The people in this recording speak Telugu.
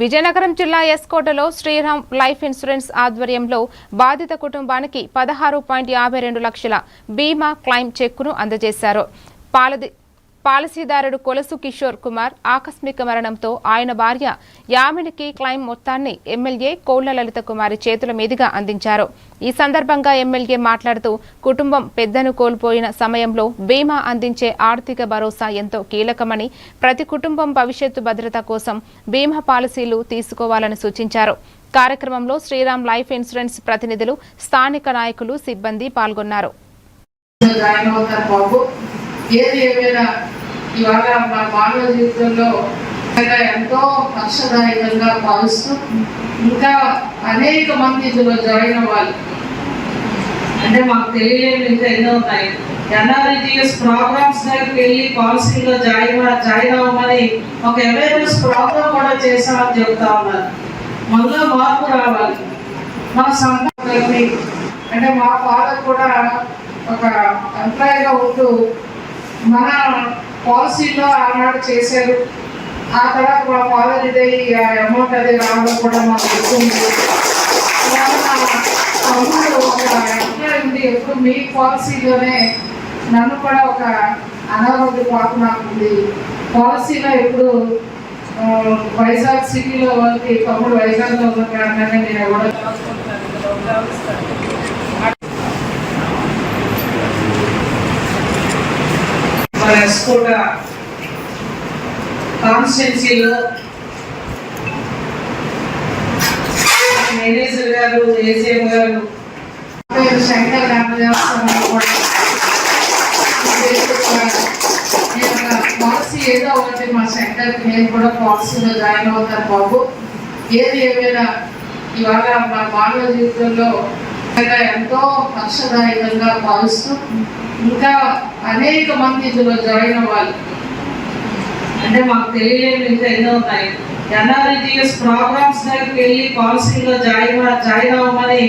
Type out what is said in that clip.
విజయనగరం జిల్లా ఎస్కోటలో శ్రీరామ్ లైఫ్ ఇన్సూరెన్స్ ఆధ్వర్యంలో బాధిత కుటుంబానికి 16.52 లక్షల బీమా క్లెయిమ్ చెక్కును అందజేశారు. పాలసీదారుడు కొలసు కిషోర్ కుమార్ ఆకస్మిక మరణంతో ఆయన భార్య యామినికి క్లెయిమ్ మొత్తాన్ని ఎమ్మెల్యే కోళ్ల లలిత కుమారి చేతుల మీదుగా అందించారు. ఈ సందర్భంగా ఎమ్మెల్యే మాట్లాడుతూ కుటుంబం పెద్దను కోల్పోయిన సమయంలో బీమా అందించే ఆర్థిక భరోసా ఎంతో కీలకమని, ప్రతి కుటుంబం భవిష్యత్తు భద్రత కోసం బీమా పాలసీలు తీసుకోవాలని సూచించారు. కార్యక్రమంలో శ్రీరామ్ లైఫ్ ఇన్సూరెన్స్ ప్రతినిధులు, స్థానిక నాయకులు, సిబ్బంది పాల్గొన్నారు. ఏది ఏమైనా ఇవాళ మా మానవ జీవితంలో ఎంతో హర్షదాయకంగా భావిస్తూ ఇంకా అనేక మంది ఇందులో జాయిన్ అవ్వాలి. అంటే మాకు తెలియలేని ఇంకా ఎన్నో ఉన్నాయి. ఎన్ఆర్ఐటీఎస్ ప్రోగ్రామ్స్ దగ్గరికి వెళ్ళి పాలసీలో జాయిన్ అవ్వమని ఒక అవేర్నెస్ ప్రోగ్రామ్ కూడా చేసామని చెప్తా ఉన్నారు. మనలో మార్పు రావాలి. మా సంస్థకి అంటే మా ఫాదర్ కూడా ఒక ఎంప్లాయీగా ఉంటూ మన పాలసీలో ఆనాడు చేశారు. ఆ తర్వాత మా ఫాదర్ ఇదే అమౌంట్ అది రావడం కూడా మాకు గుర్తుంది. తమ్ముడు ఒక ఎంప్లాయీ ఉంది, ఎప్పుడు మీ పాలసీలోనే నన్ను కూడా ఒక అనారోగ్య పాప నాకు ఉంది. పాలసీలో ఎప్పుడు వైజాగ్ సిటీలో వాళ్ళకి తమ్ముడు వైజాగ్లో ఉన్న కారణంగా నేను ఎవరో ఎస్కోట కాన్స్టిట్యున్సీలో మేనేజర్ గారు, ఏసీఎం గారు శంకర్ పాలసీ ఏదో ఒకటి మా శంకర్కి నేను కూడా పాలసీలో జాయిన్ అవుతాను బాబు. ఏది ఏమైనా ఇవాళ మా మానవ జీవితంలో ఎంతో హర్షదాయకంగా భావిస్తూ ఇంకా అనేక మంది ఇందులో జాయిన్ అవ్వాలి. అంటే మాకు తెలియలేని ఇంకా ఎన్నో ఉన్నాయి. ఎన్ఆర్ఐటీఎస్ ప్రోగ్రామ్స్ దగ్గరికి వెళ్ళి పాలసీలో జాయిన్ అవ్వమని